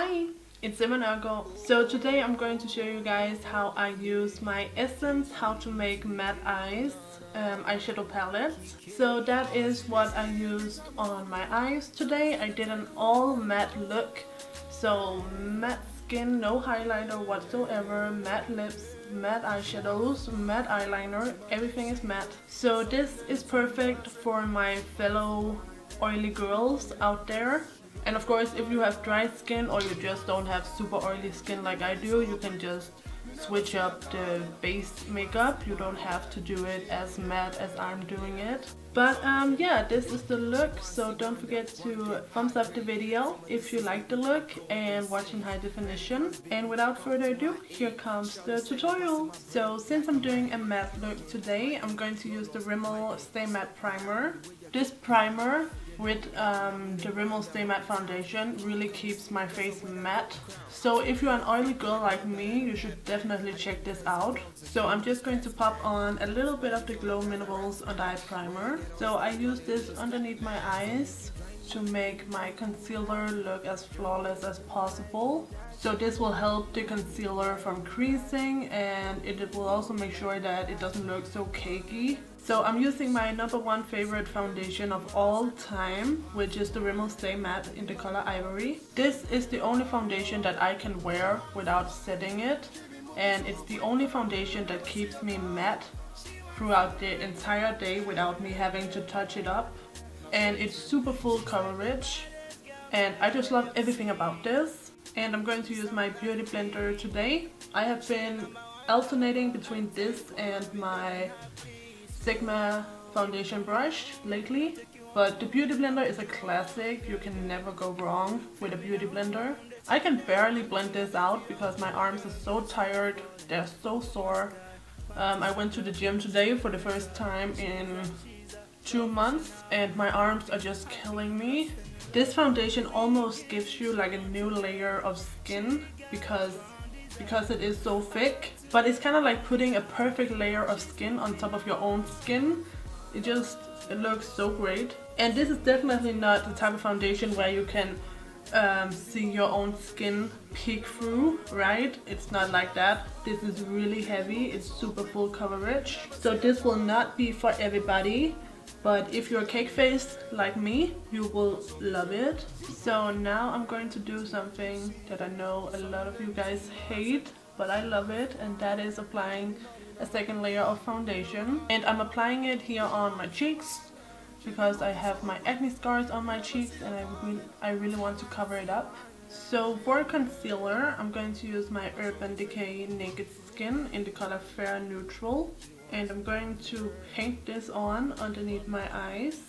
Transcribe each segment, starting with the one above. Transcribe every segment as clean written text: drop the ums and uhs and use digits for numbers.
Hi, it's Nørgaard. So today I'm going to show you guys how I use my Essence How to Make Matte Eyes eyeshadow palette. So that is what I used on my eyes today. I did an all matte look. So matte skin, no highlighter whatsoever, matte lips, matte eyeshadows, matte eyeliner, everything is matte. So this is perfect for my fellow oily girls out there. And of course, if you have dry skin or you just don't have super oily skin like I do, you can just switch up the base makeup. You don't have to do it as matte as I'm doing it. But yeah, this is the look, so don't forget to thumbs up the video if you like the look and watch in high definition. And without further ado, here comes the tutorial. So since I'm doing a matte look today, I'm going to use the Rimmel Stay Matte Primer. This primer with the Rimmel Stay Matte Foundation really keeps my face matte. So if you're an oily girl like me, you should definitely check this out. So I'm just going to pop on a little bit of the Glow Minerals Under Eye Primer. So I use this underneath my eyes to make my concealer look as flawless as possible. So this will help the concealer from creasing, and it will also make sure that it doesn't look so cakey. So I'm using my #1 favorite foundation of all time, which is the Rimmel Stay Matte in the color Ivory. This is the only foundation that I can wear without setting it, and it's the only foundation that keeps me matte throughout the entire day without me having to touch it up. And it's super full coverage, and I just love everything about this. And I'm going to use my beauty blender today. I have been alternating between this and my Sigma foundation brush lately, but the beauty blender is a classic. You can never go wrong with a beauty blender. I can barely blend this out because my arms are so tired, they're so sore. I went to the gym today for the first time in 2 months and my arms are just killing me. This foundation almost gives you like a new layer of skin because it is so thick, but it's kind of like putting a perfect layer of skin on top of your own skin. It looks so great. And this is definitely not the type of foundation where you can see your own skin peek through, right? It's not like that. This is really heavy, it's super full coverage. So this will not be for everybody, but if you're cake faced like me, you will love it. So now I'm going to do something that I know a lot of you guys hate, but I love it, and that is applying a second layer of foundation. And I'm applying it here on my cheeks because I have my acne scars on my cheeks and I really want to cover it up. So for concealer, I'm going to use my Urban Decay Naked Skin in the color Fair Neutral. And I'm going to paint this on underneath my eyes.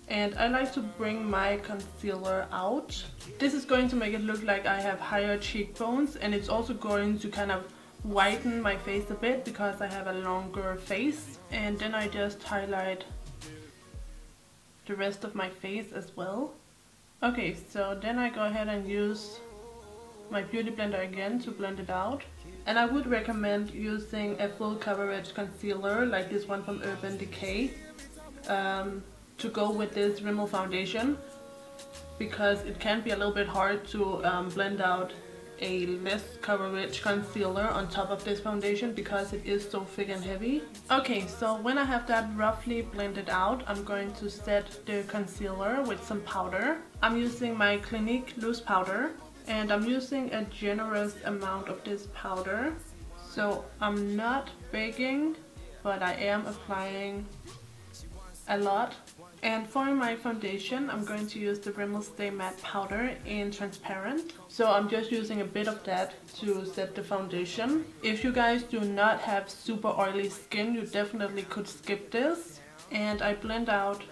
And I like to bring my concealer out. This is going to make it look like I have higher cheekbones, and it's also going to kind of whiten my face a bit because I have a longer face. And then I just highlight the rest of my face as well. Okay, so then I go ahead and use my beauty blender again to blend it out. And I would recommend using a full coverage concealer like this one from Urban Decay to go with this Rimmel foundation, because it can be a little bit hard to blend out a less coverage concealer on top of this foundation because it is so thick and heavy. Okay, so when I have that roughly blended out, I'm going to set the concealer with some powder. I'm using my Clinique loose powder. And I'm using a generous amount of this powder. So I'm not baking, but I am applying a lot. And for my foundation, I'm going to use the Rimmel Stay Matte Powder in transparent. So I'm just using a bit of that to set the foundation. If you guys do not have super oily skin, you definitely could skip this. And I blend out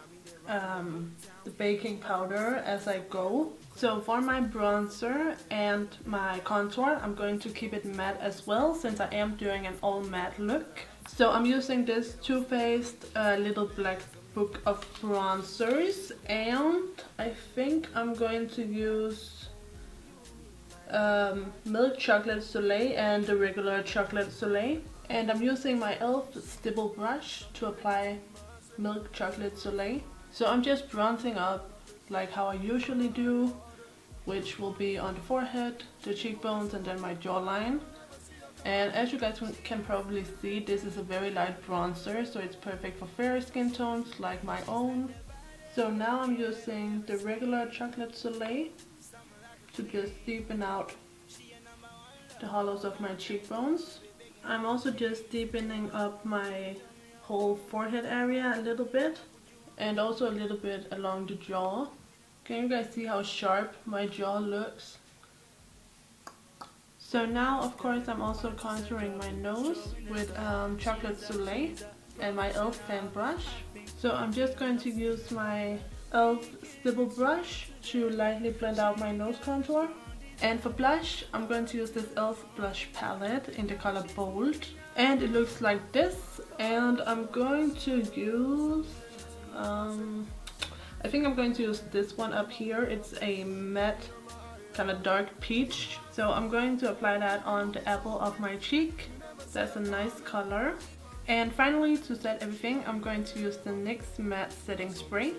the baking powder as I go. So for my bronzer and my contour, I'm going to keep it matte as well, since I am doing an all matte look. So I'm using this Too Faced Little Black Book of Bronzers, and I think I'm going to use Milk Chocolate Soleil and the regular Chocolate Soleil. And I'm using my e.l.f. Stipple Brush to apply Milk Chocolate Soleil. So I'm just bronzing up like how I usually do, which will be on the forehead, the cheekbones, and then my jawline. And as you guys can probably see, this is a very light bronzer, so it's perfect for fair skin tones like my own. So now I'm using the regular chocolate Soleil to just deepen out the hollows of my cheekbones. I'm also just deepening up my whole forehead area a little bit, and also a little bit along the jaw. Can you guys see how sharp my jaw looks? So now, of course, I'm also contouring my nose with chocolate Soleil and my e.l.f. fan brush. So I'm just going to use my e.l.f. Stipple Brush to lightly blend out my nose contour. And for blush, I'm going to use this e.l.f. blush palette in the color Bold. And it looks like this. And I'm going to use, I think I'm going to use this one up here. It's a matte, kind of dark peach. So I'm going to apply that on the apple of my cheek. That's a nice color. And finally, to set everything, I'm going to use the NYX matte setting spray.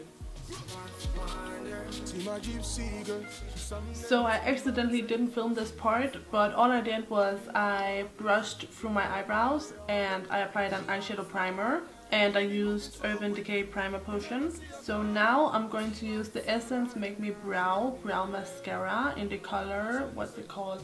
So I accidentally didn't film this part, but all I did was I brushed through my eyebrows and I applied an eyeshadow primer, and I used Decay primer potion. So now I'm going to use the Essence Make Me Brow mascara in the color, what's it called?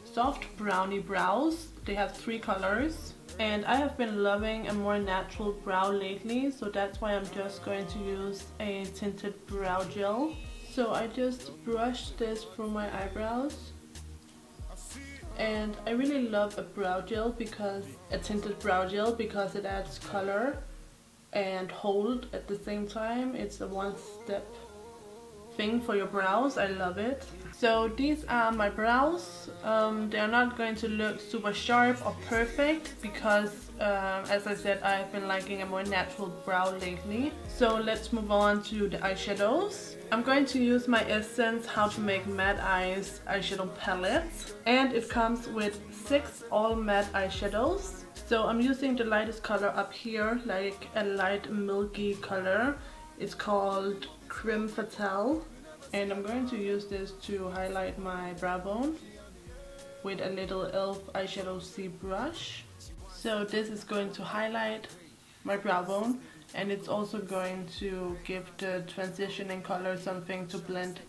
Soft Browny Brows. They have 3 colors. And I have been loving a more natural brow lately, so that's why I'm just going to use a tinted brow gel. So I just brushed this through my eyebrows. And I really love a tinted brow gel because it adds color and hold at the same time. It's a one-step thing for your brows. I love it. So these are my brows. They're not going to look super sharp or perfect because as I said, I've been liking a more natural brow lately. So let's move on to the eyeshadows. I'm going to use my Essence How to Make Matte Eyes eyeshadow palette, and it comes with 6 all matte eyeshadows. So I'm using the lightest color up here, like a light milky color. It's called Creme Fatale. And I'm going to use this to highlight my brow bone with a little e.l.f. eyeshadow C brush. So this is going to highlight my brow bone, and it's also going to give the transitioning color something to blend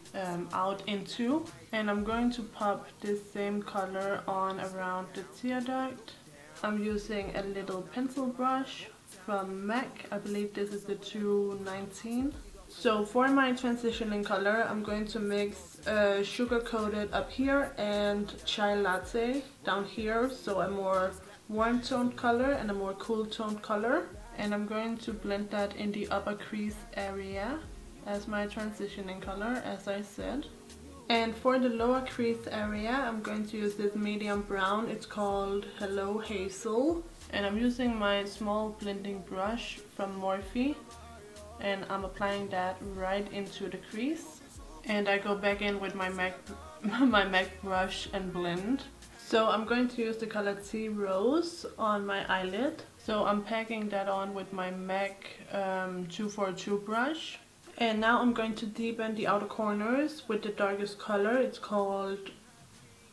out into. And I'm going to pop this same color on around the tear duct. I'm using a little pencil brush from MAC. I believe this is the 219. So for my transitioning color, I'm going to mix Sugar Coated up here and Chai Latte down here. So a more warm toned color and a more cool toned color. And I'm going to blend that in the upper crease area as my transitioning color, as I said. And for the lower crease area, I'm going to use this medium brown. It's called Hello Hazel. And I'm using my small blending brush from Morphe. And I'm applying that right into the crease. And I go back in with my MAC brush and blend. So I'm going to use the color Tea Rose on my eyelid. So I'm packing that on with my MAC 242 brush. And now I'm going to deepen the outer corners with the darkest color. It's called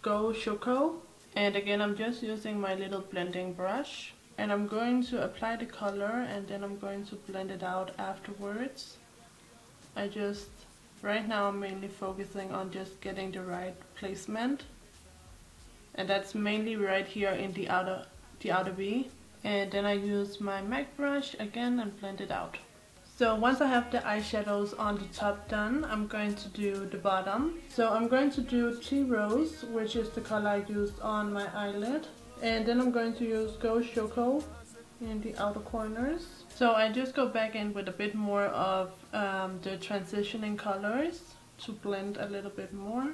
Go Choco. And again, I'm just using my little blending brush. And I'm going to apply the color and then I'm going to blend it out afterwards. Right now I'm mainly focusing on just getting the right placement. And that's mainly right here in the outer V. And then I use my MAC brush again and blend it out. So once I have the eyeshadows on the top done, I'm going to do the bottom. So I'm going to do Tea Rose, which is the color I used on my eyelid. And then I'm going to use Go Choco in the outer corners. So I just go back in with a bit more of the transitioning colors to blend a little bit more.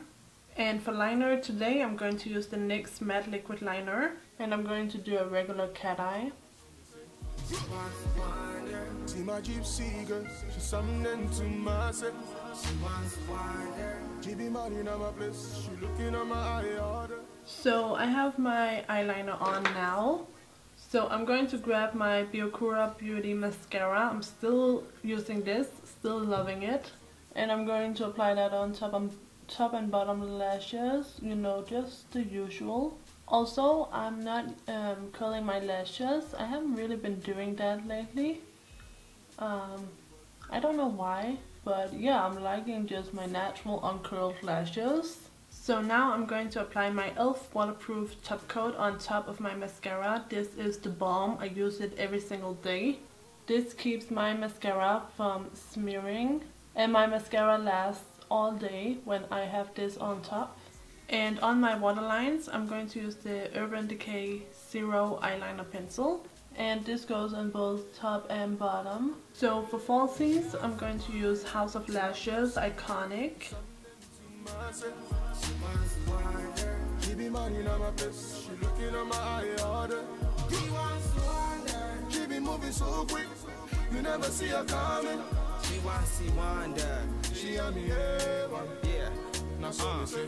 And for liner today, I'm going to use the NYX Matte Liquid Liner. And I'm going to do a regular cat eye. So I have my eyeliner on now. So I'm going to grab my Biokura Beauty Mascara. I'm still using this, still loving it. And I'm going to apply that on top and bottom lashes, you know, just the usual. Also, I'm not curling my lashes. I haven't really been doing that lately. I don't know why, but yeah, I'm liking just my natural uncurled lashes. So now I'm going to apply my e.l.f. waterproof top coat on top of my mascara. This is the balm. I use it every single day. This keeps my mascara from smearing, and my mascara lasts all day when I have this on top. And on my waterlines, I'm going to use the Urban Decay Zero Eyeliner Pencil. And this goes on both top and bottom. So for falsies, I'm going to use House of Lashes Iconic. You never see her coming. She wants to wonder. She on me, yeah. Now so say.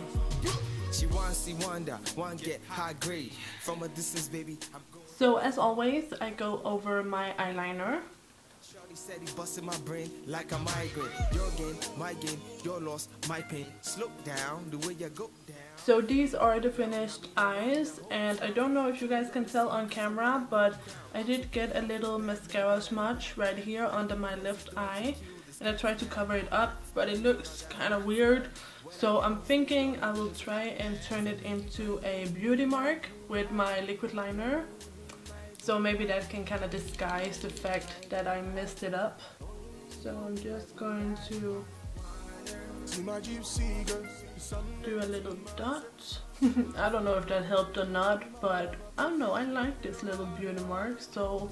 She wants to wonder. One get high grade from a distance, baby. So as always, I go over my eyeliner. Shorty said he busted my brain like a migraine. Your gain, my gain, your loss, my pain. Slow down the way you go down. So these are the finished eyes, and I don't know if you guys can tell on camera, but I did get a little mascara smudge right here under my left eye, and I tried to cover it up, but it looks kind of weird. So I'm thinking I will try and turn it into a beauty mark with my liquid liner. So maybe that can kind of disguise the fact that I messed it up. So I'm just going to do a little dot. I don't know if that helped or not, but I don't know, I like this little beauty mark, so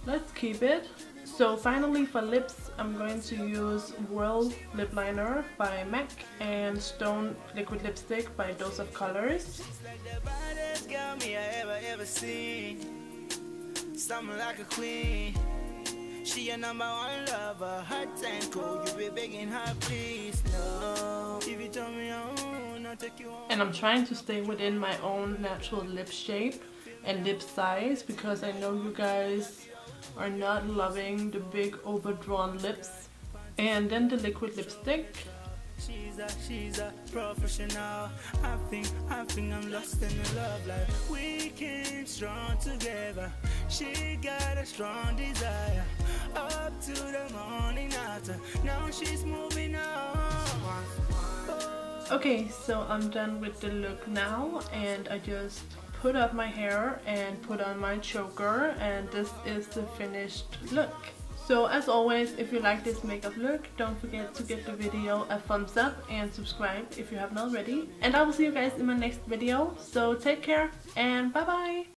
let's keep it. So finally for lips, I'm going to use Whirl Lip Liner by MAC and Stone Liquid Lipstick by Dose of Colors. Something like a queen. She a number one lover. Her time cold. You be begging her, please no. If you tell me I'll take you on. And I'm trying to stay within my own natural lip shape and lip size, because I know you guys are not loving the big overdrawn lips. And then the liquid lipstick. She's a professional. I think I'm lost in love. Like we came strong together. She got a strong desire. Up to the morning after. Now she's moving on. Okay, so I'm done with the look now, and I just put up my hair and put on my choker, and this is the finished look. So as always, if you like this makeup look, don't forget to give the video a thumbs up and subscribe if you haven't already. And I will see you guys in my next video. So take care and bye bye!